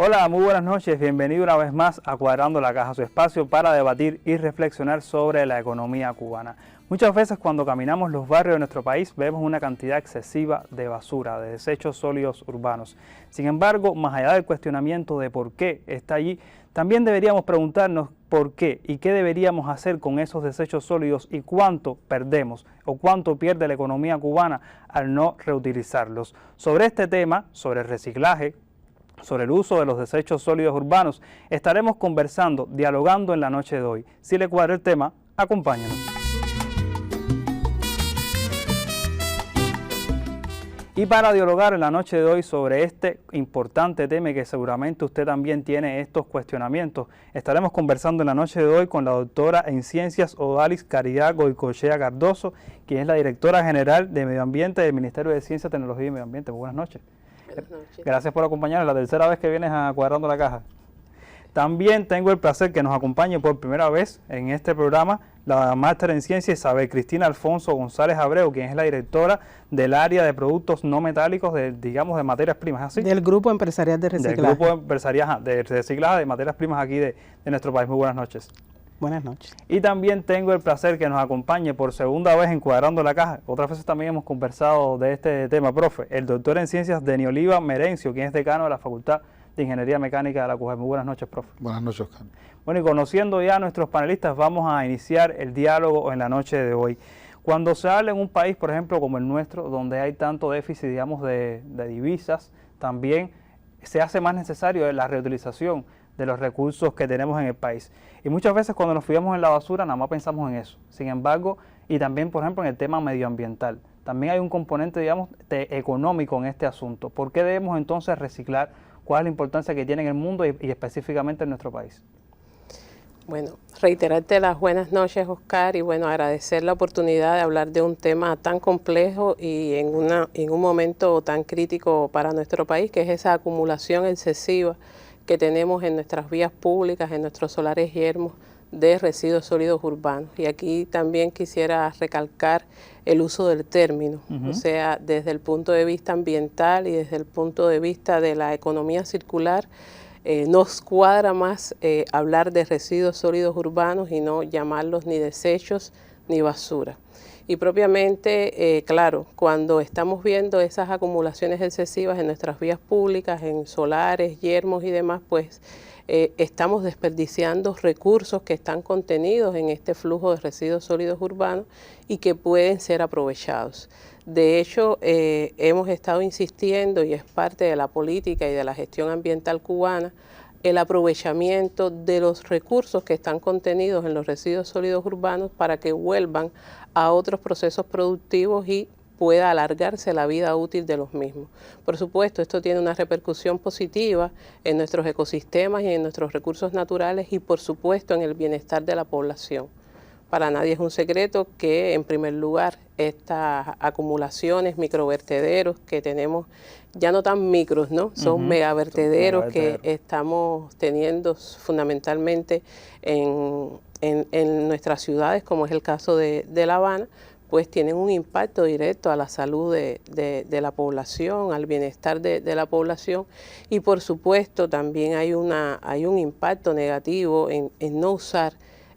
Hola, muy buenas noches, bienvenido una vez más a Cuadrando la Caja, su espacio para debatir y reflexionar sobre la economía cubana. Muchas veces cuando caminamos los barrios de nuestro país vemos una cantidad excesiva de basura, de desechos sólidos urbanos. Sin embargo, más allá del cuestionamiento de por qué está allí, también deberíamos preguntarnos por qué y qué deberíamos hacer con esos desechos sólidos y cuánto perdemos o cuánto pierde la economía cubana al no reutilizarlos. Sobre este tema, sobre el reciclaje, sobre el uso de los desechos sólidos urbanos, estaremos conversando, dialogando en la noche de hoy. Si le cuadra el tema, acompáñenos. Y para dialogar en la noche de hoy sobre este importante tema y que seguramente usted también tiene estos cuestionamientos, estaremos conversando en la noche de hoy con la doctora en Ciencias Odalis Caridad Goicoechea Cardoso, quien es la directora general de Medio Ambiente del Ministerio de Ciencia, Tecnología y Medio Ambiente. Muy buenas noches. Buenas noches. Gracias por acompañarnos, la tercera vez que vienes a Cuadrando la Caja. También tengo el placer que nos acompañe por primera vez en este programa la máster en Ciencia Isabel Cristina Alfonso González Abreu, quien es la directora del área de productos no metálicos, de materias primas, ¿así? Del Grupo Empresarial de Reciclaje. Del Grupo Empresarial de Reciclaje de materias primas aquí de nuestro país. Muy buenas noches. Buenas noches. Y también tengo el placer que nos acompañe por segunda vez en Cuadrando la Caja. Otras veces también hemos conversado de este tema, profe, el doctor en Ciencias Denis Oliva Merencio, quien es decano de la Facultad de Ingeniería Mecánica de la CUJE. Muy buenas noches, profe. Buenas noches, Oscar. Bueno, y conociendo ya a nuestros panelistas, vamos a iniciar el diálogo en la noche de hoy. Cuando se habla en un país, por ejemplo, como el nuestro, donde hay tanto déficit, digamos, de divisas, también se hace más necesario la reutilización de los recursos que tenemos en el país. Y muchas veces cuando nos fijamos en la basura, nada más pensamos en eso. Sin embargo, y también, por ejemplo, en el tema medioambiental, también hay un componente, digamos, económico en este asunto. ¿Por qué debemos entonces reciclar? ¿Cuál es la importancia que tiene en el mundo y específicamente en nuestro país? Bueno, reiterarte las buenas noches, Oscar, y bueno, agradecer la oportunidad de hablar de un tema tan complejo y en un momento tan crítico para nuestro país, que es esa acumulación excesiva que tenemos en nuestras vías públicas, en nuestros solares yermos de residuos sólidos urbanos. Y aquí también quisiera recalcar el uso del término, o sea, desde el punto de vista ambiental y desde el punto de vista de la economía circular, nos cuadra más hablar de residuos sólidos urbanos y no llamarlos ni desechos ni basura. Y propiamente, claro, cuando estamos viendo esas acumulaciones excesivas en nuestras vías públicas, en solares, yermos y demás, pues estamos desperdiciando recursos que están contenidos en este flujo de residuos sólidos urbanos y que pueden ser aprovechados. De hecho, hemos estado insistiendo, y es parte de la política y de la gestión ambiental cubana, el aprovechamiento de los recursos que están contenidos en los residuos sólidos urbanos para que vuelvan a otros procesos productivos y pueda alargarse la vida útil de los mismos. Por supuesto, esto tiene una repercusión positiva en nuestros ecosistemas y en nuestros recursos naturales y, por supuesto, en el bienestar de la población. Para nadie es un secreto que, en primer lugar, estas acumulaciones, microvertederos que tenemos, ya no tan micros, ¿no? Son megavertederos que estamos teniendo fundamentalmente en nuestras ciudades, como es el caso de La Habana, pues tienen un impacto directo a la salud de la población, al bienestar de la población y, por supuesto, también hay un impacto negativo en no usar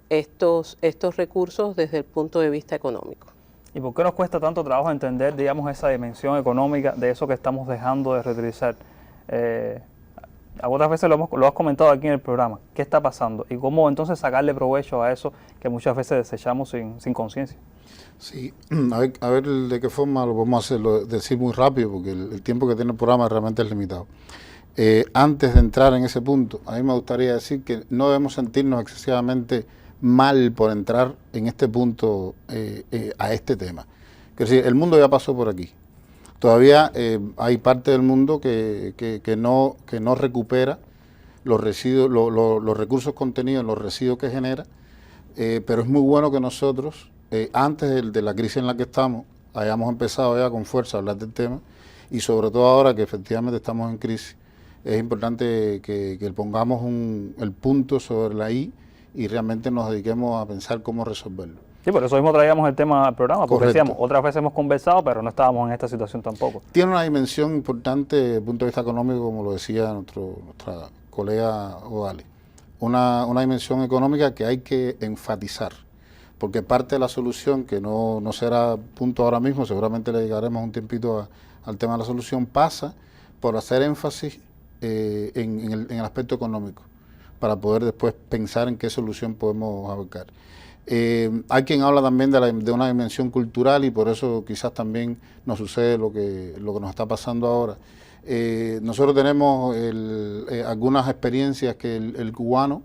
estos recursos desde el punto de vista económico. ¿Y por qué nos cuesta tanto trabajo entender, digamos, esa dimensión económica de eso que estamos dejando de reutilizar? Otras veces lo has comentado aquí en el programa. ¿Qué está pasando? ¿Y cómo entonces sacarle provecho a eso que muchas veces desechamos sin conciencia? Sí, a ver de qué forma lo podemos hacerlo, decir muy rápido, porque el tiempo que tiene el programa realmente es limitado. Antes de entrar en ese punto, a mí me gustaría decir que no debemos sentirnos excesivamente mal por entrar en este punto a este tema. Es decir, el mundo ya pasó por aquí. Todavía hay parte del mundo que no recupera los residuos, los recursos contenidos en los residuos que genera, pero es muy bueno que nosotros, antes de la crisis en la que estamos, hayamos empezado ya con fuerza a hablar del tema y sobre todo ahora que efectivamente estamos en crisis, es importante que pongamos el punto sobre la I y realmente nos dediquemos a pensar cómo resolverlo. Sí, por eso mismo traíamos el tema al programa, porque Correcto. decíamos, otras veces hemos conversado, pero no estábamos en esta situación tampoco. Tiene una dimensión importante desde el punto de vista económico, como lo decía nuestra colega Odali. Una dimensión económica que hay que enfatizar, porque parte de la solución, que no será punto ahora mismo, seguramente le dedicaremos un tiempito al tema de la solución, pasa por hacer énfasis en el aspecto económico, para poder después pensar en qué solución podemos abarcar. Hay quien habla también de una dimensión cultural y por eso quizás también nos sucede lo que nos está pasando ahora. Nosotros tenemos algunas experiencias que el cubano,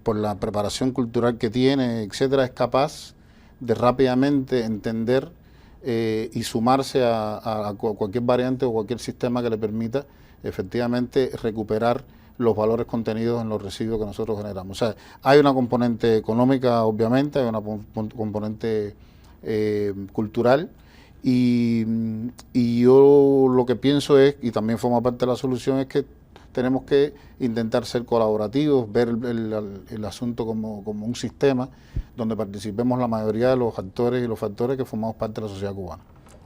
por la preparación cultural que tiene, etcétera, es capaz de rápidamente entender y sumarse a cualquier variante o cualquier sistema que le permita efectivamente recuperar los valores contenidos en los residuos que nosotros generamos. O sea, hay una componente económica, obviamente, hay una componente cultural, y yo lo que pienso es, y también forma parte de la solución, es que tenemos que intentar ser colaborativos, ver el asunto como un sistema donde participemos la mayoría de los actores y los factores que formamos parte de la sociedad cubana.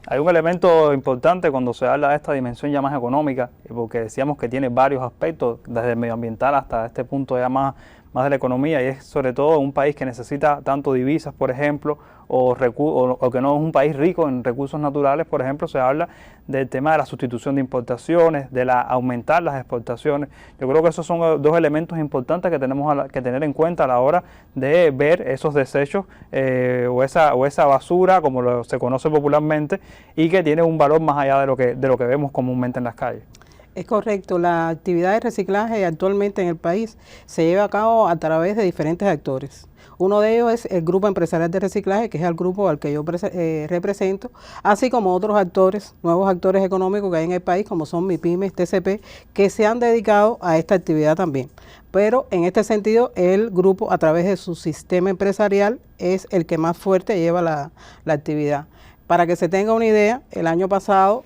Hay un elemento importante cuando se habla de esta dimensión ya más económica, porque decíamos que tiene varios aspectos, desde el medioambiental hasta este punto ya más de la economía, y es sobre todo un país que necesita tanto divisas, por ejemplo, o que no es un país rico en recursos naturales. Por ejemplo, se habla del tema de la sustitución de importaciones, de aumentar las exportaciones. Yo creo que esos son dos elementos importantes que tenemos que tener en cuenta a la hora de ver esos desechos o esa basura, como se conoce popularmente, y que tiene un valor más allá de lo que vemos comúnmente en las calles. Es correcto, la actividad de reciclaje actualmente en el país se lleva a cabo a través de diferentes actores. Uno de ellos es el Grupo Empresarial de Reciclaje, que es el grupo al que yo represento, así como otros actores, nuevos actores económicos que hay en el país, como son MIPYMES, TCP, que se han dedicado a esta actividad también. Pero en este sentido, el grupo, a través de su sistema empresarial, es el que más fuerte lleva la actividad. Para que se tenga una idea, el año pasado,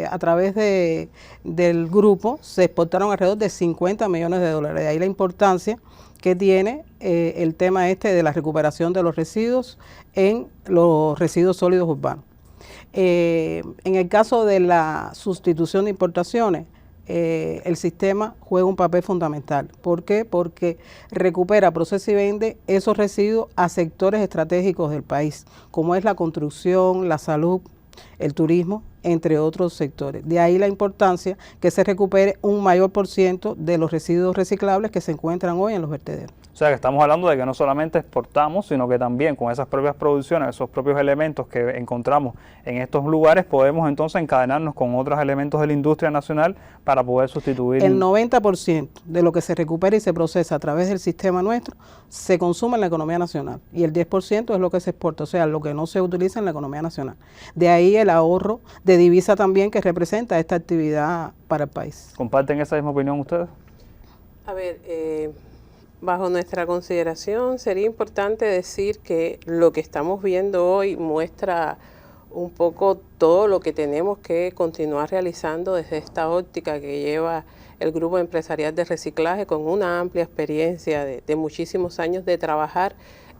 a través del grupo, se exportaron alrededor de 50 millones de dólares. De ahí la importancia que tiene el tema de la recuperación de los residuos en los residuos sólidos urbanos. En el caso de la sustitución de importaciones, el sistema juega un papel fundamental. ¿Por qué? Porque recupera, procesa y vende esos residuos a sectores estratégicos del país, como es la construcción, la salud, el turismo, entre otros sectores. De ahí la importancia que se recupere un mayor % de los residuos reciclables que se encuentran hoy en los vertederos. O sea que estamos hablando de que no solamente exportamos, sino que también con esas propias producciones, esos propios elementos que encontramos en estos lugares, podemos entonces encadenarnos con otros elementos de la industria nacional para poder sustituir. El 90% de lo que se recupera y se procesa a través del sistema nuestro se consume en la economía nacional, y el 10% es lo que se exporta, o sea, lo que no se utiliza en la economía nacional. De ahí el ahorro de divisa también que representa esta actividad para el país. ¿Comparten esa misma opinión ustedes? A ver, bajo nuestra consideración sería importante decir que lo que estamos viendo hoy muestra un poco todo lo que tenemos que continuar realizando desde esta óptica que lleva el Grupo Empresarial de Reciclaje, con una amplia experiencia de muchísimos años de trabajar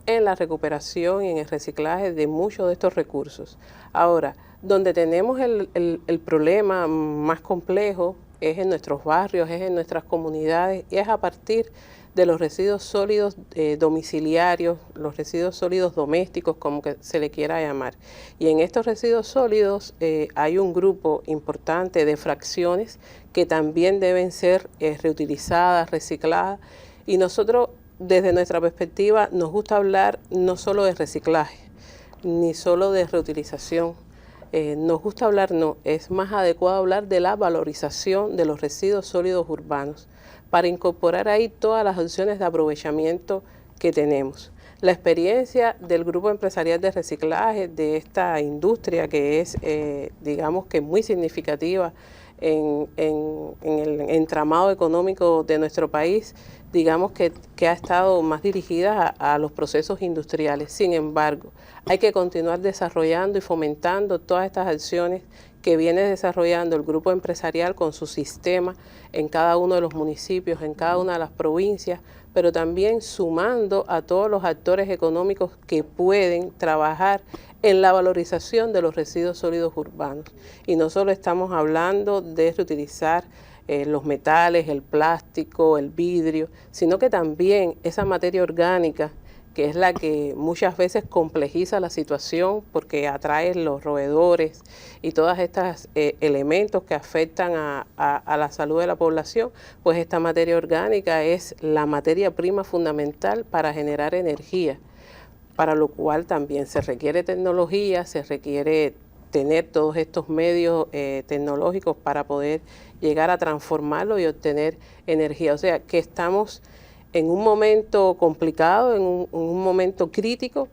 en la recuperación y en el reciclaje de muchos de estos recursos. Ahora, donde tenemos el problema más complejo es en nuestros barrios, es en nuestras comunidades, y es a partir de los residuos sólidos domiciliarios, los residuos sólidos domésticos, como que se le quiera llamar. Y en estos residuos sólidos hay un grupo importante de fracciones que también deben ser reutilizadas, recicladas, y nosotros desde nuestra perspectiva nos gusta hablar no solo de reciclaje, ni solo de reutilización. Nos gusta hablar, es más adecuado hablar de la valorización de los residuos sólidos urbanos, para incorporar ahí todas las opciones de aprovechamiento que tenemos. La experiencia del Grupo Empresarial de Reciclaje, de esta industria que es, digamos que muy significativa en el entramado económico de nuestro país, digamos que ha estado más dirigida a los procesos industriales. Sin embargo, hay que continuar desarrollando y fomentando todas estas acciones que viene desarrollando el grupo empresarial con su sistema en cada uno de los municipios, en cada una de las provincias, pero también sumando a todos los actores económicos que pueden trabajar en la valorización de los residuos sólidos urbanos. Y no solo estamos hablando de reutilizar los metales, el plástico, el vidrio, sino que también esa materia orgánica, que es la que muchas veces complejiza la situación porque atrae los roedores y todos estos elementos que afectan a la salud de la población, pues esta materia orgánica es la materia prima fundamental para generar energía, para lo cual también se requiere tecnología, se requiere tener todos estos medios tecnológicos para poder llegar a transformarlo y obtener energía. O sea, que estamos en un momento complicado, en un momento crítico,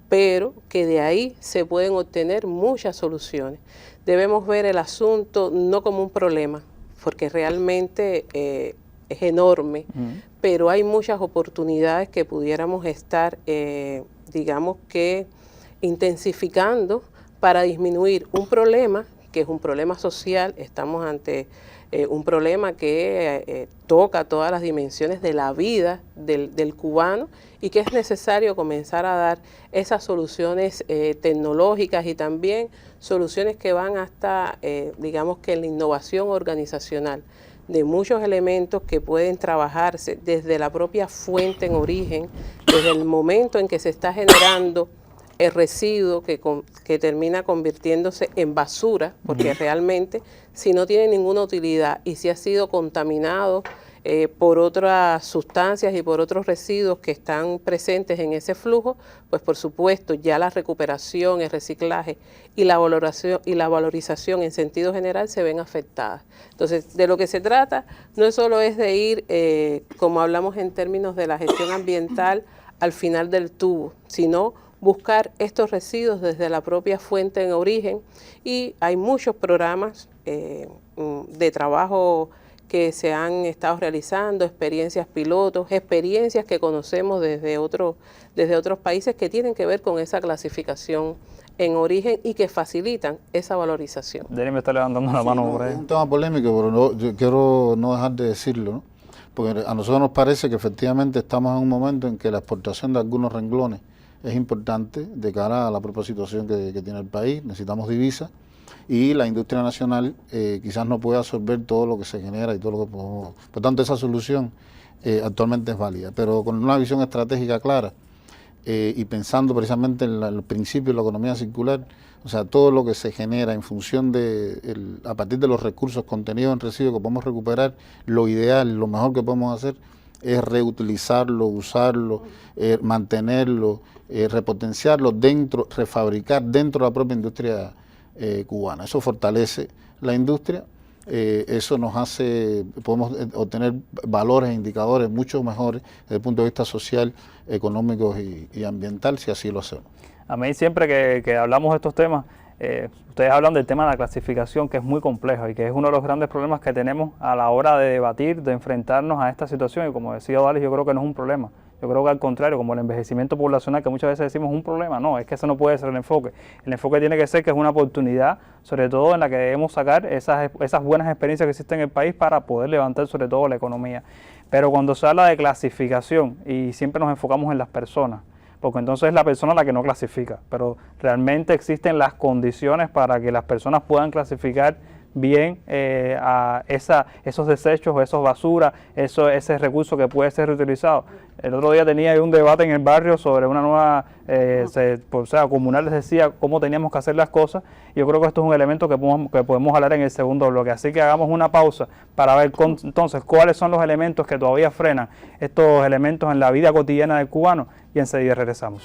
pero que de ahí se pueden obtener muchas soluciones. Debemos ver el asunto no como un problema, porque realmente es enorme, pero hay muchas oportunidades que pudiéramos estar, digamos que, intensificando para disminuir un problema, que es un problema social. Estamos ante un problema que toca todas las dimensiones de la vida del cubano y que es necesario comenzar a dar esas soluciones tecnológicas y también soluciones que van hasta, digamos que en la innovación organizacional de muchos elementos que pueden trabajarse desde la propia fuente en origen, desde el momento en que se está generando el residuo que termina convirtiéndose en basura, porque realmente si no tiene ninguna utilidad y si ha sido contaminado por otras sustancias y por otros residuos que están presentes en ese flujo, pues por supuesto ya la recuperación, el reciclaje y la valorización en sentido general se ven afectadas. Entonces, de lo que se trata no solo es de ir, como hablamos en términos de la gestión ambiental, al final del tubo, sino buscar estos residuos desde la propia fuente en origen, y hay muchos programas de trabajo que se han estado realizando, experiencias pilotos, experiencias que conocemos desde otros países que tienen que ver con esa clasificación en origen y que facilitan esa valorización. Denis me está levantando la mano por ahí. Es un tema polémico, pero yo quiero no dejar de decirlo, ¿no? Porque a nosotros nos parece que efectivamente estamos en un momento en que la exportación de algunos renglones es importante de cara a la propia situación que tiene el país. Necesitamos divisas y la industria nacional quizás no puede absorber todo lo que se genera y todo lo que podemos. Por tanto, esa solución actualmente es válida, pero con una visión estratégica clara y pensando precisamente en el principio de la economía circular. O sea, todo lo que se genera en función a partir de los recursos contenidos en residuos que podemos recuperar, lo ideal, lo mejor que podemos hacer es reutilizarlo, usarlo, mantenerlo, repotenciarlo dentro, refabricar dentro de la propia industria cubana. Eso fortalece la industria, eso nos hace, podemos obtener valores e indicadores mucho mejores desde el punto de vista social, económico y ambiental, si así lo hacemos. A mí siempre que hablamos de estos temas, ustedes hablan del tema de la clasificación, que es muy complejo y que es uno de los grandes problemas que tenemos a la hora de debatir, de enfrentarnos a esta situación. Y como decía Odalis, yo creo que no es un problema. Yo creo que al contrario, como el envejecimiento poblacional, que muchas veces decimos es un problema, no, es que ese no puede ser el enfoque. El enfoque tiene que ser que es una oportunidad, sobre todo en la que debemos sacar esas buenas experiencias que existen en el país para poder levantar sobre todo la economía. Pero cuando se habla de clasificación y siempre nos enfocamos en las personas, porque entonces es la persona la que no clasifica, pero realmente existen las condiciones para que las personas puedan clasificar bien a esos desechos, esos basuras, ese recurso que puede ser reutilizado. El otro día tenía un debate en el barrio sobre una nueva, comunal les decía cómo teníamos que hacer las cosas. Yo creo que esto es un elemento que podemos hablar en el segundo bloque, así que hagamos una pausa para ver entonces cuáles son los elementos que todavía frenan estos elementos en la vida cotidiana del cubano, y enseguida regresamos.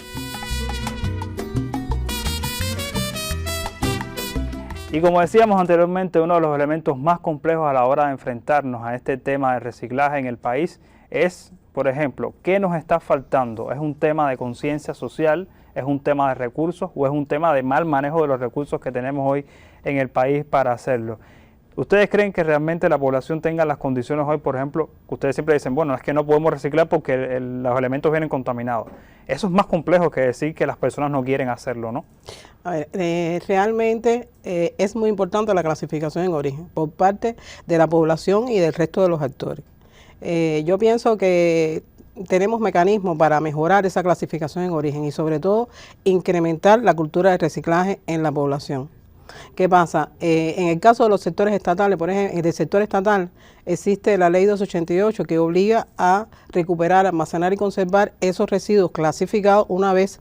Y como decíamos anteriormente, uno de los elementos más complejos a la hora de enfrentarnos a este tema de reciclaje en el país es, por ejemplo, ¿qué nos está faltando? ¿Es un tema de conciencia social? ¿Es un tema de recursos? ¿O es un tema de mal manejo de los recursos que tenemos hoy en el país para hacerlo? ¿Ustedes creen que realmente la población tenga las condiciones hoy, por ejemplo, que ustedes siempre dicen, bueno, es que no podemos reciclar porque los elementos vienen contaminados? Eso es más complejo que decir que las personas no quieren hacerlo, ¿no? A ver, realmente es muy importante la clasificación en origen por parte de la población y del resto de los actores. Yo pienso que tenemos mecanismos para mejorar esa clasificación en origen y sobre todo incrementar la cultura de reciclaje en la población. ¿Qué pasa? En el caso de los sectores estatales, por ejemplo, en el sector estatal existe la ley 288 que obliga a recuperar, almacenar y conservar esos residuos clasificados una vez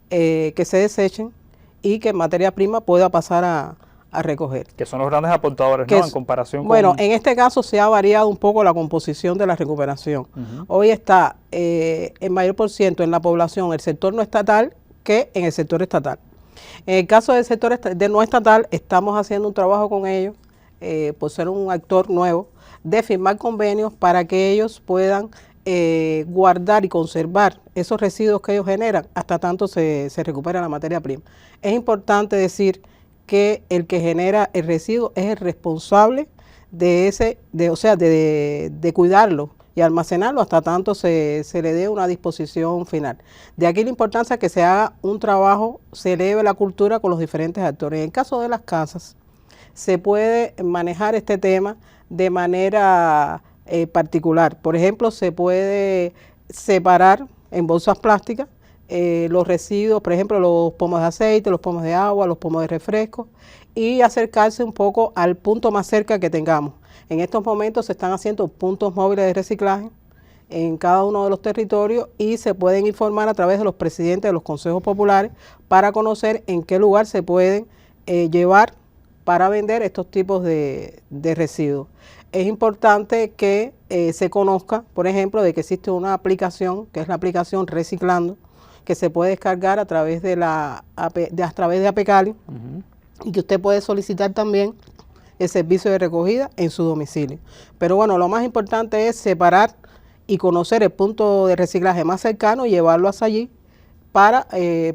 que se desechen y que materia prima pueda pasar a recoger. Que son los grandes aportadores, ¿no? En comparación con... en este caso se ha variado un poco la composición de la recuperación. Hoy está en mayor por ciento en la población el sector no estatal que en el sector estatal. En el caso del sector no estatal, estamos haciendo un trabajo con ellos, por ser un actor nuevo, de firmar convenios para que ellos puedan guardar y conservar esos residuos que ellos generan hasta tanto se recupera la materia prima. Es importante decir que el que genera el residuo es el responsable de cuidarlo y almacenarlo hasta tanto se le dé una disposición final. De aquí la importancia que se haga un trabajo, se eleve la cultura con los diferentes actores. En el caso de las casas, se puede manejar este tema de manera particular. Por ejemplo, se puede separar en bolsas plásticas los residuos, por ejemplo, los pomos de aceite, los pomos de agua, los pomos de refresco, y acercarse un poco al punto más cerca que tengamos. En estos momentos se están haciendo puntos móviles de reciclaje en cada uno de los territorios y se pueden informar a través de los presidentes de los consejos populares para conocer en qué lugar se pueden llevar para vender estos tipos de residuos. Es importante que se conozca, por ejemplo, de que existe una aplicación, que es la aplicación Reciclando, que se puede descargar a través de APECALI, y que usted puede solicitar también el servicio de recogida en su domicilio. Pero bueno, lo más importante es separar y conocer el punto de reciclaje más cercano y llevarlo hasta allí para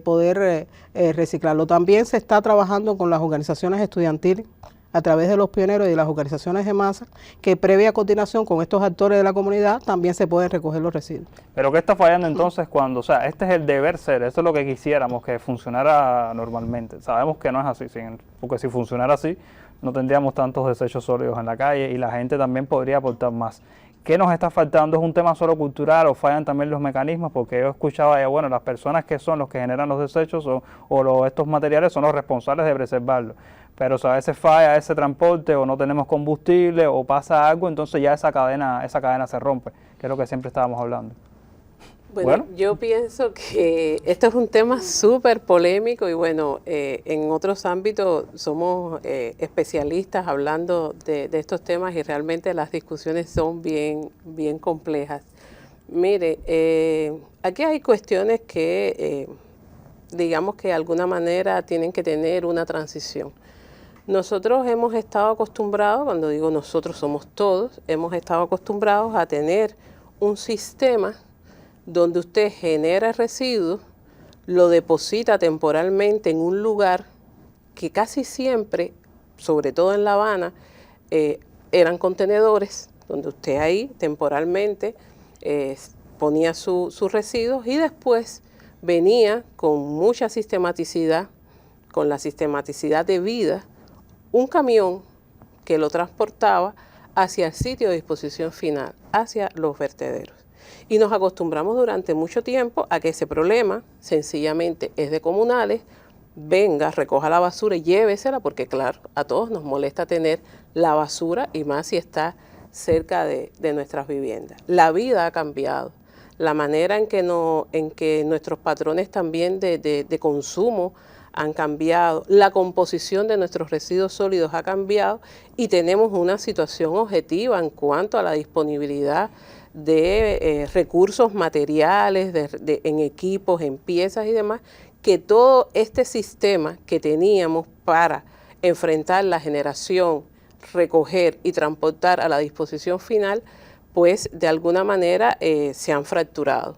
poder reciclarlo. También se está trabajando con las organizaciones estudiantiles a través de los pioneros y de las organizaciones de masa, que previa coordinación con estos actores de la comunidad también se pueden recoger los residuos. ¿Pero qué está fallando entonces cuando, o sea, este es el deber ser, esto es lo que quisiéramos, que funcionara normalmente? Sabemos que no es así, porque si funcionara así, no tendríamos tantos desechos sólidos en la calle y la gente también podría aportar más. ¿Qué nos está faltando? ¿Es un tema solo cultural o fallan también los mecanismos? Porque yo escuchaba, bueno, las personas que son los que generan los desechos estos materiales son los responsables de preservarlos. Pero a veces falla ese transporte o no tenemos combustible o pasa algo, entonces ya esa cadena se rompe, que es lo que siempre estábamos hablando. Bueno, yo pienso que esto es un tema súper polémico y bueno, en otros ámbitos somos especialistas hablando de estos temas y realmente las discusiones son bien complejas. Mire, aquí hay cuestiones que digamos que de alguna manera tienen que tener una transición. Nosotros hemos estado acostumbrados, cuando digo nosotros somos todos, hemos estado acostumbrados a tener un sistema donde usted genera residuos, lo deposita temporalmente en un lugar que casi siempre, sobre todo en La Habana, eran contenedores, donde usted ahí temporalmente ponía sus residuos y después venía con mucha sistematicidad, con la sistematicidad debida, un camión que lo transportaba hacia el sitio de disposición final, hacia los vertederos. Y nos acostumbramos durante mucho tiempo a que ese problema sencillamente es de comunales, venga, recoja la basura y llévesela, porque claro, a todos nos molesta tener la basura y más si está cerca de nuestras viviendas. La vida ha cambiado, la manera en que nuestros patrones también de consumo han cambiado, la composición de nuestros residuos sólidos ha cambiado y tenemos una situación objetiva en cuanto a la disponibilidad de recursos materiales, en equipos, en piezas y demás, que todo este sistema que teníamos para enfrentar la generación, recoger y transportar a la disposición final, pues de alguna manera se han fracturado.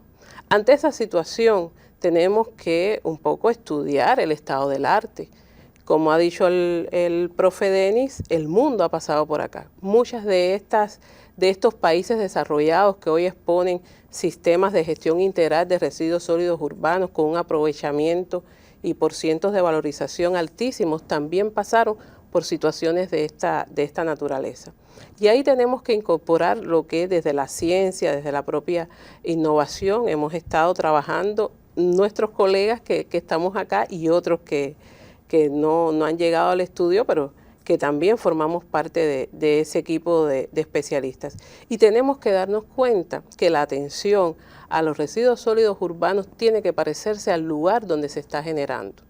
Ante esa situación tenemos que un poco estudiar el estado del arte. Como ha dicho el profe Denis, el mundo ha pasado por acá. Muchas de estos países desarrollados que hoy exponen sistemas de gestión integral de residuos sólidos urbanos con un aprovechamiento y porcientos de valorización altísimos, también pasaron por situaciones de esta naturaleza. Y ahí tenemos que incorporar lo que desde la ciencia, desde la propia innovación, hemos estado trabajando nuestros colegas que estamos acá y otros que no han llegado al estudio, pero que también formamos parte de ese equipo de especialistas. Y tenemos que darnos cuenta que la atención a los residuos sólidos urbanos tiene que parecerse al lugar donde se está generando.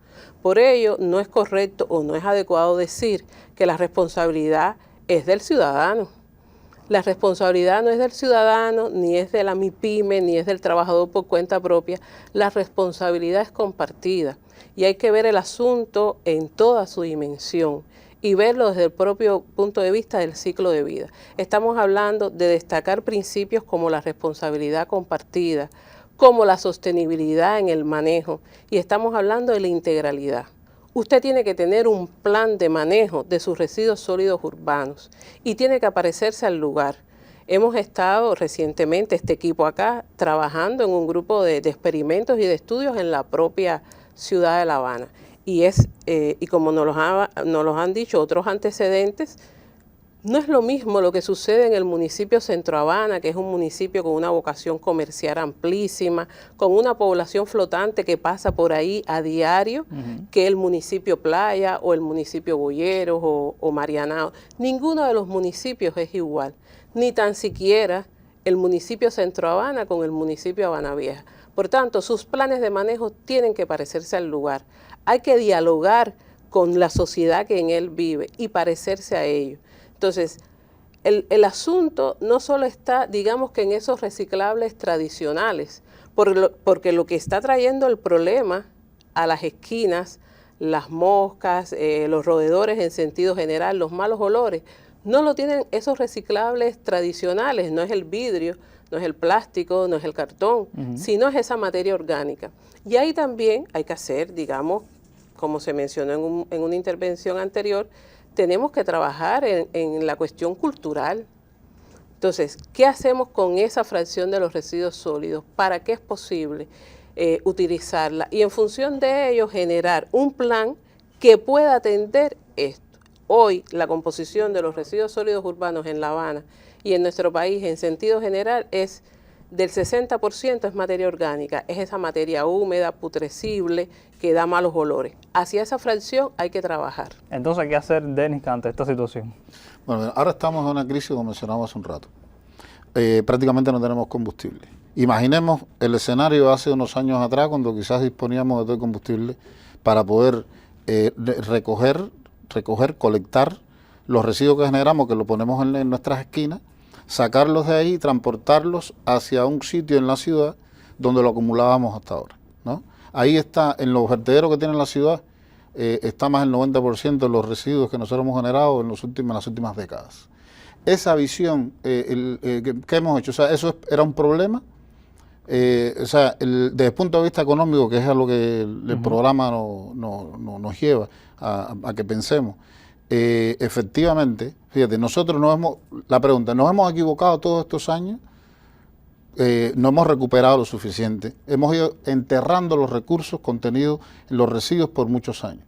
Por ello, no es correcto o no es adecuado decir que la responsabilidad es del ciudadano. La responsabilidad no es del ciudadano, ni es de la MIPYME, ni es del trabajador por cuenta propia. La responsabilidad es compartida y hay que ver el asunto en toda su dimensión y verlo desde el propio punto de vista del ciclo de vida. Estamos hablando de destacar principios como la responsabilidad compartida, como la sostenibilidad en el manejo, y estamos hablando de la integralidad. Usted tiene que tener un plan de manejo de sus residuos sólidos urbanos y tiene que aparecerse al lugar. Hemos estado recientemente, este equipo acá, trabajando en un grupo de experimentos y de estudios en la propia ciudad de La Habana. Y como nos los han dicho otros antecedentes, no es lo mismo lo que sucede en el municipio Centro Habana, que es un municipio con una vocación comercial amplísima, con una población flotante que pasa por ahí a diario, que el municipio Playa o el municipio Boyeros o Marianao. Ninguno de los municipios es igual, ni tan siquiera el municipio Centro Habana con el municipio Habana Vieja. Por tanto, sus planes de manejo tienen que parecerse al lugar. Hay que dialogar con la sociedad que en él vive y parecerse a ello. Entonces, el asunto no solo está, digamos que en esos reciclables tradicionales, porque lo que está trayendo el problema a las esquinas, las moscas, los roedores en sentido general, los malos olores, no lo tienen esos reciclables tradicionales, no es el vidrio, no es el plástico, no es el cartón, sino es esa materia orgánica. Y ahí también hay que hacer, digamos, como se mencionó en una intervención anterior, tenemos que trabajar en la cuestión cultural. Entonces, ¿qué hacemos con esa fracción de los residuos sólidos? ¿Para qué es posible utilizarla? Y en función de ello, generar un plan que pueda atender esto. Hoy, la composición de los residuos sólidos urbanos en La Habana y en nuestro país, en sentido general, es del 60% es materia orgánica, es esa materia húmeda, putrescible, que da malos olores. Hacia esa fracción hay que trabajar. Entonces, ¿qué hacer, Denis, ante esta situación? Bueno, ahora estamos en una crisis, como mencionamos hace un rato. Prácticamente no tenemos combustible. Imaginemos el escenario hace unos años atrás, cuando quizás disponíamos de todo el combustible para poder recoger, colectar los residuos que generamos, que lo ponemos en nuestras esquinas, sacarlos de ahí y transportarlos hacia un sitio en la ciudad donde lo acumulábamos hasta ahora, ¿no? Ahí está, en los vertederos que tiene la ciudad, está más del 90% de los residuos que nosotros hemos generado en las últimas décadas. Esa visión que hemos hecho, o sea, eso era un problema, desde el punto de vista económico, que es a lo que el programa nos lleva a que pensemos. Efectivamente, fíjate, nosotros nos hemos equivocado todos estos años, no hemos recuperado lo suficiente, hemos ido enterrando los recursos contenidos en los residuos por muchos años.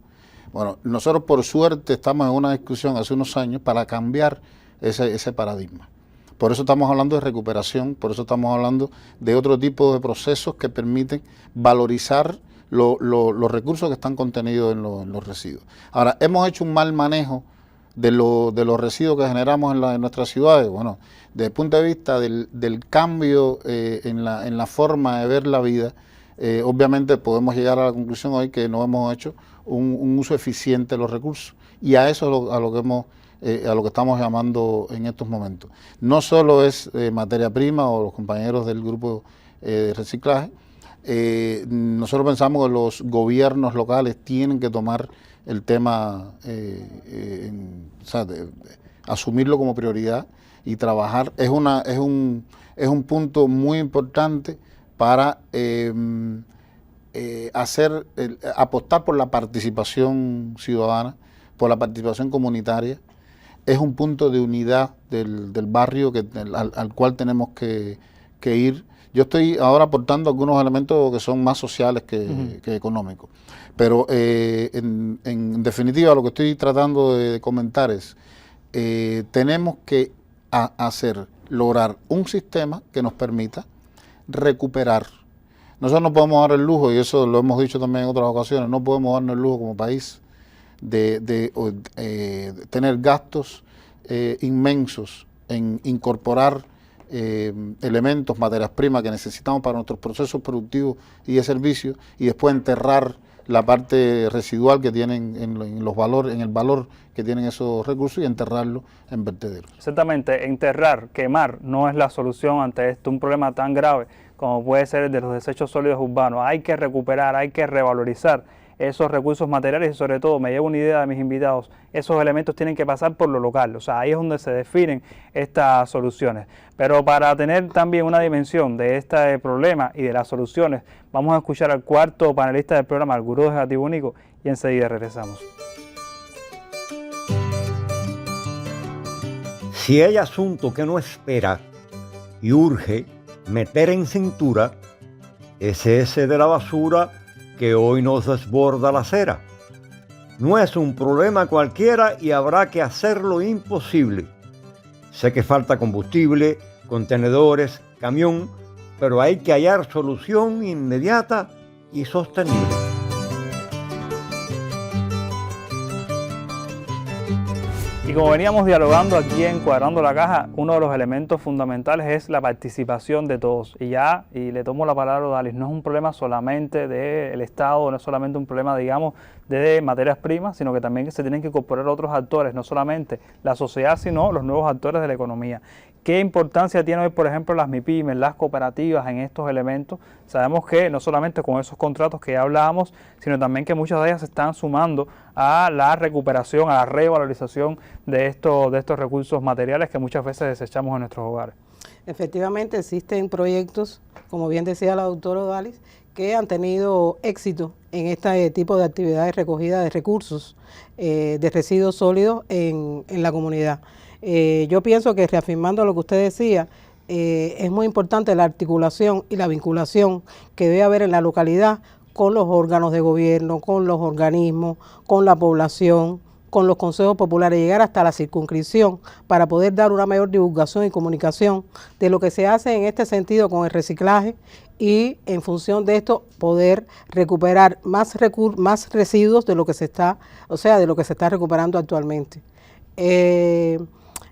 Bueno, nosotros por suerte estamos en una discusión hace unos años para cambiar ese paradigma. Por eso estamos hablando de recuperación, por eso estamos hablando de otro tipo de procesos que permiten valorizar los recursos que están contenidos en los residuos. Ahora, hemos hecho un mal manejo de los residuos que generamos en nuestras ciudades. Bueno, desde el punto de vista del cambio en la forma de ver la vida, obviamente podemos llegar a la conclusión hoy que no hemos hecho un uso eficiente de los recursos, y a eso a lo que estamos llamando en estos momentos. No solo es materia prima o los compañeros del grupo de reciclaje. Nosotros pensamos que los gobiernos locales tienen que tomar el tema, asumirlo como prioridad y trabajar. Es un punto muy importante para apostar por la participación ciudadana, por la participación comunitaria. Es un punto de unidad del barrio al cual tenemos que ir. Yo estoy ahora aportando algunos elementos que son más sociales que económicos, pero en definitiva lo que estoy tratando de comentar es tenemos que lograr un sistema que nos permita recuperar. Nosotros no podemos dar el lujo, y eso lo hemos dicho también en otras ocasiones, no podemos darnos el lujo como país de tener gastos inmensos en incorporar elementos, materias primas que necesitamos para nuestros procesos productivos y de servicio, y después enterrar la parte residual que tienen en los valores, en el valor que tienen esos recursos, y enterrarlo en vertederos. Exactamente, enterrar, quemar no es la solución ante esto, un problema tan grave como puede ser el de los desechos sólidos urbanos. Hay que recuperar, hay que revalorizar esos recursos materiales y sobre todo, me llevo una idea de mis invitados, esos elementos tienen que pasar por lo local, o sea, ahí es donde se definen estas soluciones. Pero para tener también una dimensión de este problema y de las soluciones, vamos a escuchar al cuarto panelista del programa, el gurú de Jatibonico, y enseguida regresamos. Si hay asunto que no espera y urge meter en cintura, es ese de la basura que hoy nos desborda la acera. No es un problema cualquiera y habrá que hacer lo imposible. Sé que falta combustible, contenedores, camión, pero hay que hallar solución inmediata y sostenible. Y como veníamos dialogando aquí en Cuadrando la Caja, uno de los elementos fundamentales es la participación de todos. Y le tomo la palabra a Odalis, no es un problema solamente del Estado, no es solamente un problema, digamos, de materias primas, sino que también se tienen que incorporar otros actores, no solamente la sociedad, sino los nuevos actores de la economía. ¿Qué importancia tienen hoy, por ejemplo, las MIPYMES, las cooperativas en estos elementos? Sabemos que no solamente con esos contratos que ya hablábamos, sino también que muchas de ellas se están sumando a la recuperación, a la revalorización de estos recursos materiales que muchas veces desechamos en nuestros hogares. Efectivamente existen proyectos, como bien decía la doctora Odalis, que han tenido éxito en este tipo de actividades recogidas de recursos de residuos sólidos en la comunidad. Yo pienso que, reafirmando lo que usted decía, es muy importante la articulación y la vinculación que debe haber en la localidad con los órganos de gobierno, con los organismos, con la población, con los consejos populares, llegar hasta la circunscripción para poder dar una mayor divulgación y comunicación de lo que se hace en este sentido con el reciclaje, y en función de esto poder recuperar más residuos de lo que se está, de lo que se está recuperando actualmente.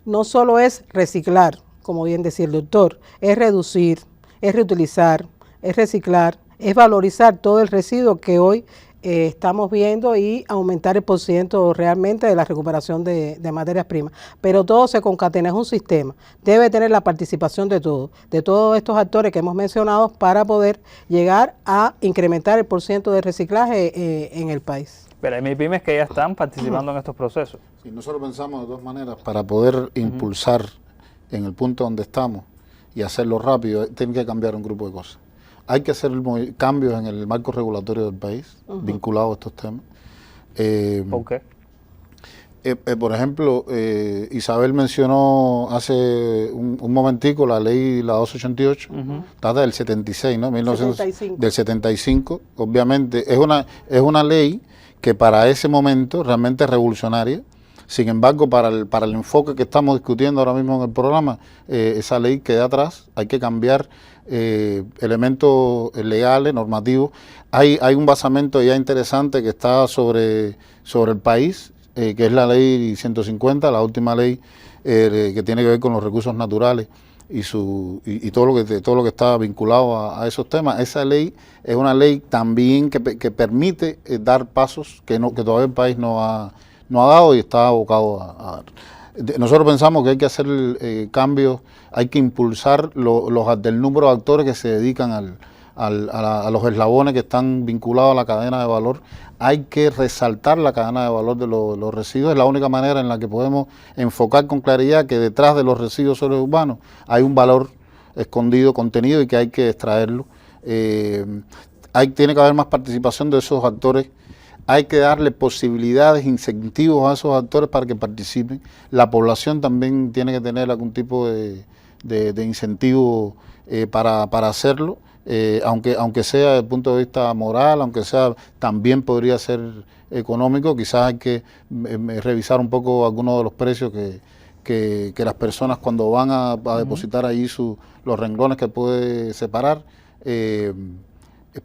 No solo es reciclar, como bien decía el doctor, es reducir, es reutilizar, es reciclar, es valorizar todo el residuo que hoy estamos viendo y aumentar el porciento realmente de la recuperación de materias primas. Pero todo se concatena, es un sistema, debe tener la participación de todos estos actores que hemos mencionado para poder llegar a incrementar el porciento de reciclaje en el país. Pero hay MIPYMES que ya están participando en estos procesos. Sí, nosotros pensamos de dos maneras, para poder impulsar en el punto donde estamos y hacerlo rápido, tiene que cambiar un grupo de cosas. Hay que hacer cambios en el marco regulatorio del país, vinculados a estos temas. ¿Por qué? Por ejemplo, Isabel mencionó hace un momentico la ley, la 288, data del 76, ¿no? 75. Del 75, obviamente. Es una ley que para ese momento realmente es revolucionaria. Sin embargo, para el enfoque que estamos discutiendo ahora mismo en el programa, esa ley queda atrás. Hay que cambiar elementos legales, normativos. Hay un basamento ya interesante que está sobre el país, que es la ley 150, la última ley que tiene que ver con los recursos naturales y todo lo que está vinculado a esos temas. Esa ley es una ley también que permite dar pasos que todavía el país no ha dado y está abocado a dar. Nosotros pensamos que hay que hacer cambios, hay que impulsar del número de actores que se dedican a los eslabones que están vinculados a la cadena de valor. Hay que resaltar la cadena de valor de los residuos. Es la única manera en la que podemos enfocar con claridad que detrás de los residuos sólidos urbanos hay un valor escondido, contenido, y que hay que extraerlo. Tiene que haber más participación de esos actores. Hay que darle posibilidades, incentivos a esos actores para que participen. La población también tiene que tener algún tipo de de incentivo para hacerlo, aunque sea desde el punto de vista moral, aunque sea también podría ser económico. Quizás hay que revisar un poco algunos de los precios que las personas cuando van a depositar ahí los renglones que puede separar,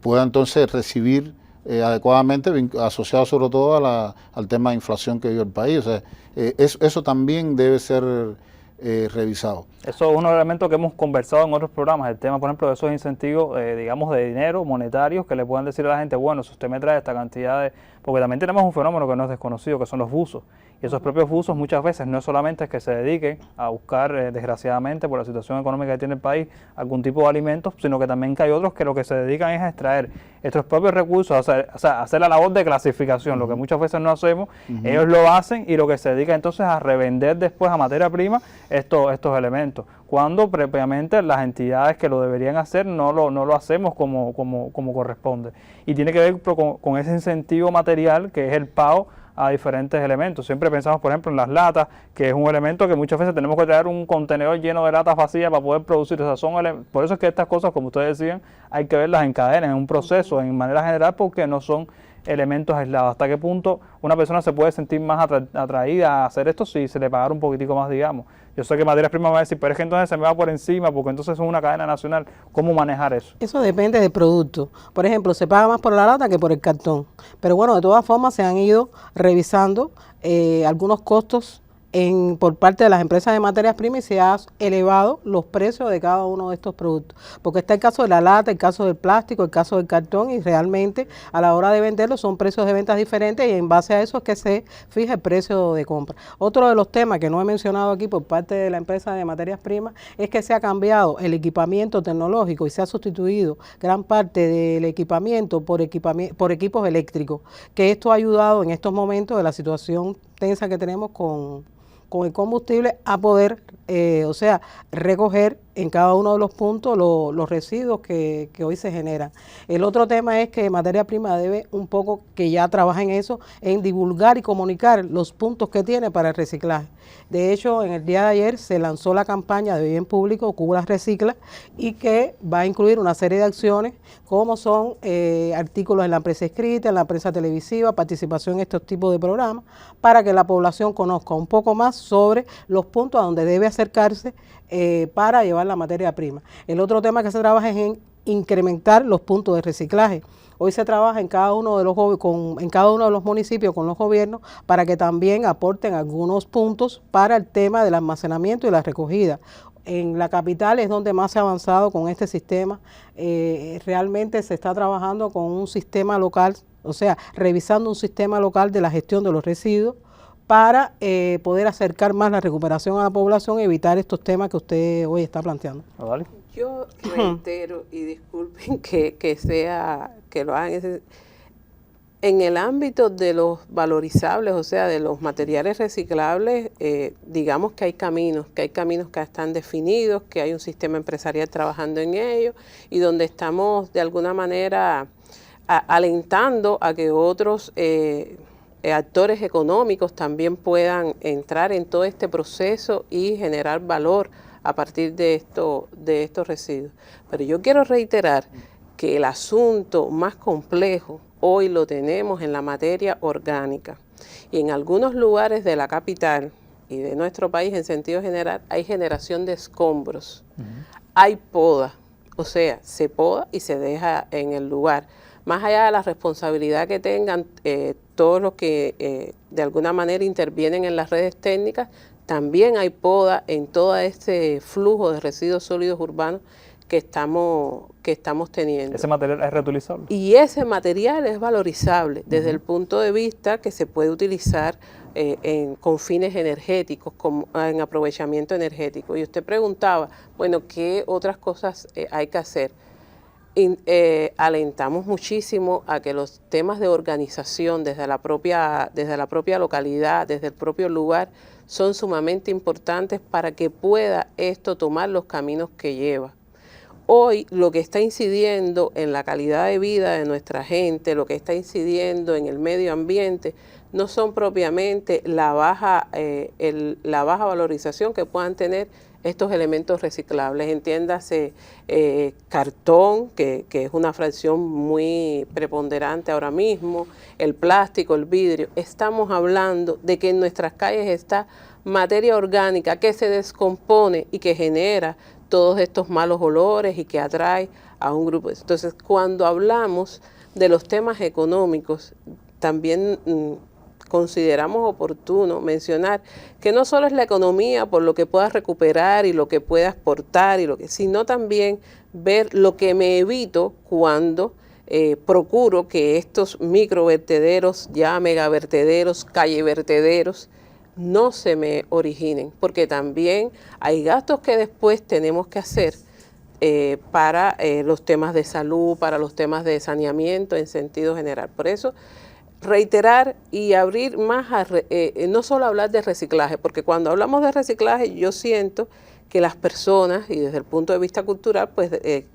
pueda entonces recibir adecuadamente, asociado sobre todo al tema de inflación que vive el país. O sea, eso también debe ser revisado. Eso es uno de los elementos que hemos conversado en otros programas, el tema, por ejemplo, de esos incentivos, digamos, de dinero, monetarios, que le puedan decir a la gente, bueno, si usted me trae esta cantidad de... Porque también tenemos un fenómeno que no es desconocido, que son los buzos. Y esos propios buzos muchas veces no es solamente que se dediquen a buscar, desgraciadamente, por la situación económica que tiene el país, algún tipo de alimentos, sino que también que hay otros que lo que se dedican es a extraer estos propios recursos, o sea, hacer la labor de clasificación, lo que muchas veces no hacemos, ellos lo hacen y lo que se dedica entonces a revender después a materia prima estos elementos, cuando previamente las entidades que lo deberían hacer no lo hacemos como corresponde. Y tiene que ver con ese incentivo material que es el pago a diferentes elementos. Siempre pensamos, por ejemplo, en las latas, que es un elemento que muchas veces tenemos que traer un contenedor lleno de latas vacías para poder producir. O sea, por eso es que estas cosas, como ustedes decían, hay que verlas en cadena, en un proceso, en manera general, porque no son elementos aislados. ¿Hasta qué punto una persona se puede sentir más atraída a hacer esto si se le pagara un poquitico más, digamos? Yo sé que materias primas va a decir, pero es que entonces se me va por encima, porque entonces es una cadena nacional. ¿Cómo manejar eso? Eso depende del producto. Por ejemplo, se paga más por la lata que por el cartón. Pero bueno, de todas formas se han ido revisando algunos costos por parte de las empresas de materias primas y se han elevado los precios de cada uno de estos productos. Porque está el caso de la lata, el caso del plástico, el caso del cartón, y realmente a la hora de venderlo son precios de ventas diferentes y en base a eso es que se fija el precio de compra. Otro de los temas que no he mencionado aquí por parte de la empresa de materias primas es que se ha cambiado el equipamiento tecnológico y se ha sustituido gran parte del equipamiento por equipos eléctricos, que esto ha ayudado en estos momentos de la situación tensa que tenemos con el combustible a poder, recoger en cada uno de los puntos los residuos que hoy se generan. El otro tema es que Materia Prima debe un poco, que ya trabaja en eso, en divulgar y comunicar los puntos que tiene para el reciclaje. De hecho, en el día de ayer se lanzó la campaña de bien público Cuba Recicla y que va a incluir una serie de acciones como son artículos en la prensa escrita, en la prensa televisiva, participación en estos tipos de programas, para que la población conozca un poco más sobre los puntos a donde debe acercarse para llevar la materia prima. El otro tema que se trabaja es en incrementar los puntos de reciclaje. Hoy se trabaja en cada uno de los municipios con los gobiernos para que también aporten algunos puntos para el tema del almacenamiento y la recogida. En la capital es donde más se ha avanzado con este sistema. Realmente se está trabajando con un sistema local, o sea, revisando un sistema local de la gestión de los residuos para poder acercar más la recuperación a la población y evitar estos temas que usted hoy está planteando. ¿Vale? Yo reitero, y disculpen que lo hagan, en el ámbito de los valorizables, o sea, de los materiales reciclables, digamos que hay caminos que están definidos, que hay un sistema empresarial trabajando en ello y donde estamos de alguna manera alentando a que otros actores económicos también puedan entrar en todo este proceso y generar valor a partir de estos residuos. Pero yo quiero reiterar que el asunto más complejo hoy lo tenemos en la materia orgánica. Y en algunos lugares de la capital y de nuestro país en sentido general hay generación de escombros, hay poda, o sea, se poda y se deja en el lugar. Más allá de la responsabilidad que tengan todos los que de alguna manera intervienen en las redes técnicas, también hay poda en todo este flujo de residuos sólidos urbanos que estamos teniendo. ¿Ese material es reutilizable? Y ese material es valorizable desde el punto de vista que se puede utilizar con fines energéticos, en aprovechamiento energético. Y usted preguntaba, bueno, ¿qué otras cosas hay que hacer? Alentamos muchísimo a que los temas de organización desde la propia localidad, desde el propio lugar, son sumamente importantes para que pueda esto tomar los caminos que lleva. Hoy lo que está incidiendo en la calidad de vida de nuestra gente, lo que está incidiendo en el medio ambiente, no son propiamente la baja valorización que puedan tener estos elementos reciclables, entiéndase cartón, que es una fracción muy preponderante ahora mismo, el plástico, el vidrio. Estamos hablando de que en nuestras calles está materia orgánica que se descompone y que genera todos estos malos olores y que atrae a un grupo. Entonces, cuando hablamos de los temas económicos, también consideramos oportuno mencionar que no solo es la economía por lo que puedas recuperar y lo que puedas exportar, sino también ver lo que me evito cuando procuro que estos microvertederos, ya megavertederos, callevertederos, no se me originen, porque también hay gastos que después tenemos que hacer para los temas de salud, para los temas de saneamiento en sentido general. Por eso, reiterar y abrir más, no solo hablar de reciclaje, porque cuando hablamos de reciclaje yo siento que las personas, y desde el punto de vista cultural, pues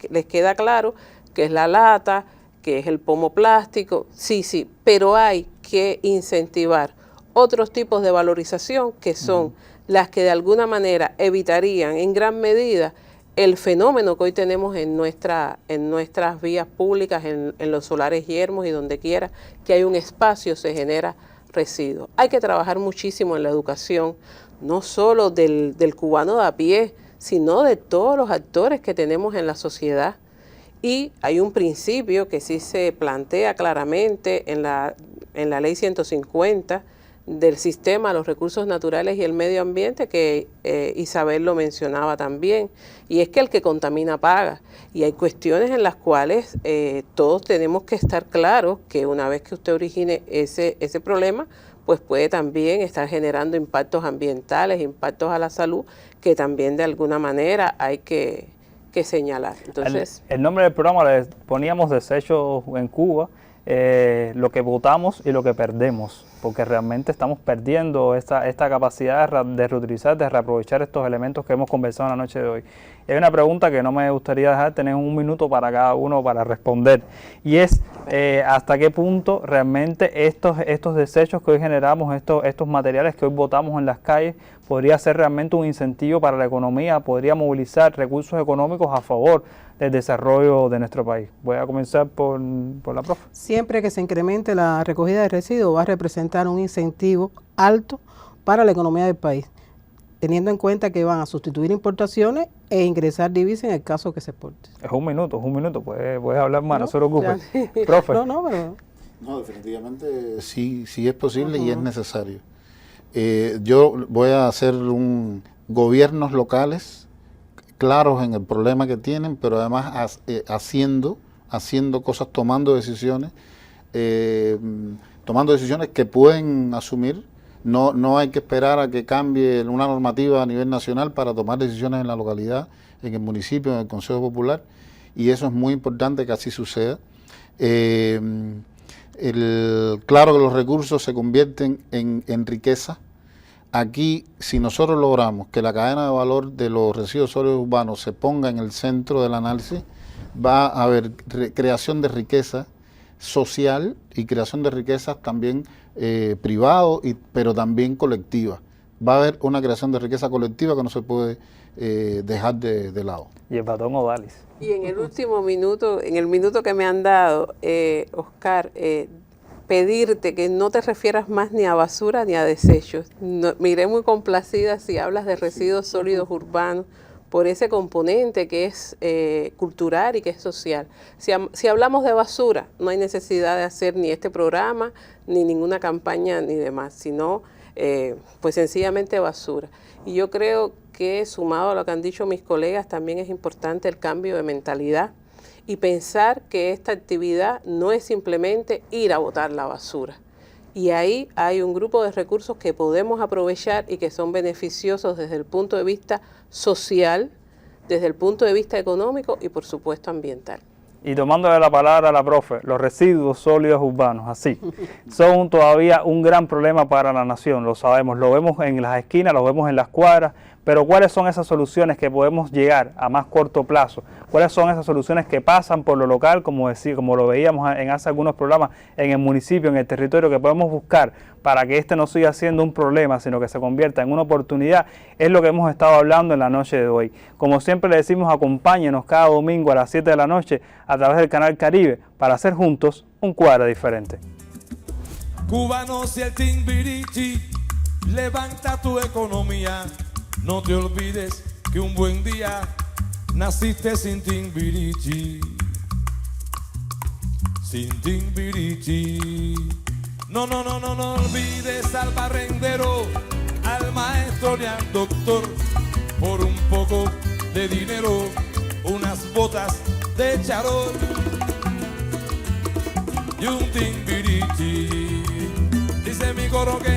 les queda claro que es la lata, que es el pomo plástico, sí, pero hay que incentivar otros tipos de valorización que son las que de alguna manera evitarían en gran medida el fenómeno que hoy tenemos en nuestras vías públicas, en los solares yermos y donde quiera que hay un espacio se genera residuos. Hay que trabajar muchísimo en la educación, no solo del cubano de a pie, sino de todos los actores que tenemos en la sociedad. Y hay un principio que sí se plantea claramente en la Ley 150 del sistema de los recursos naturales y el medio ambiente, que Isabel lo mencionaba también, y es que el que contamina paga. Y hay cuestiones en las cuales todos tenemos que estar claros que una vez que usted origine ese problema, pues puede también estar generando impactos ambientales, impactos a la salud, que también de alguna manera hay que señalar. Entonces, el nombre del programa le poníamos Desechos en Cuba, lo que votamos y lo que perdemos, porque realmente estamos perdiendo esta capacidad de reutilizar, de reaprovechar estos elementos que hemos conversado en la noche de hoy. Hay una pregunta que no me gustaría dejar, tener un minuto para cada uno para responder, y es hasta qué punto realmente estos desechos que hoy generamos, estos materiales que hoy botamos en las calles, podría ser realmente un incentivo para la economía, podría movilizar recursos económicos a favor del desarrollo de nuestro país. Voy a comenzar por la profe. Siempre que se incremente la recogida de residuos va a representar un incentivo alto para la economía del país, teniendo en cuenta que van a sustituir importaciones e ingresar divisas en el caso que se exporte. Es un minuto, puedes hablar más, no se preocupe. Profe. No, definitivamente sí es posible y es necesario. Yo voy a hacer gobiernos locales claros en el problema que tienen, pero además haciendo cosas, tomando decisiones que pueden asumir. No hay que esperar a que cambie una normativa a nivel nacional para tomar decisiones en la localidad, en el municipio, en el Consejo Popular, y eso es muy importante que así suceda. Claro que los recursos se convierten en riqueza. Aquí, si nosotros logramos que la cadena de valor de los residuos sólidos urbanos se ponga en el centro del análisis, va a haber creación de riqueza social y creación de riquezas también privado, pero también colectiva. Va a haber una creación de riqueza colectiva que no se puede dejar de lado. Y el batón Odalis. Y en el último minuto, en el minuto que me han dado, Oscar, pedirte que no te refieras más ni a basura ni a desechos. Me iré muy complacida si hablas de residuos sólidos urbanos, por ese componente que es cultural y que es social. Si hablamos de basura, no hay necesidad de hacer ni este programa, ni ninguna campaña, ni demás, sino pues sencillamente basura. Y yo creo que, sumado a lo que han dicho mis colegas, también es importante el cambio de mentalidad y pensar que esta actividad no es simplemente ir a botar la basura. Y ahí hay un grupo de recursos que podemos aprovechar y que son beneficiosos desde el punto de vista social, desde el punto de vista económico y por supuesto ambiental. Y tomándole la palabra a la profe, los residuos sólidos urbanos, así, son todavía un gran problema para la nación, lo sabemos, lo vemos en las esquinas, lo vemos en las cuadras, pero ¿cuáles son esas soluciones que podemos llegar a más corto plazo? ¿Cuáles son esas soluciones que pasan por lo local, como lo veíamos en hace algunos programas, en el municipio, en el territorio, que podemos buscar para que este no siga siendo un problema, sino que se convierta en una oportunidad? Es lo que hemos estado hablando en la noche de hoy. Como siempre le decimos, acompáñenos cada domingo a las 7 de la noche a través del Canal Caribe para hacer juntos un cuadro diferente. Cubanos y el Timbiriche, levanta tu economía. No te olvides que un buen día naciste sin Timbiriche. Sin Timbiriche. No olvides al barrendero, al maestro y al doctor. Por un poco de dinero, unas botas de charol y un Timbiriche. Dice mi coro que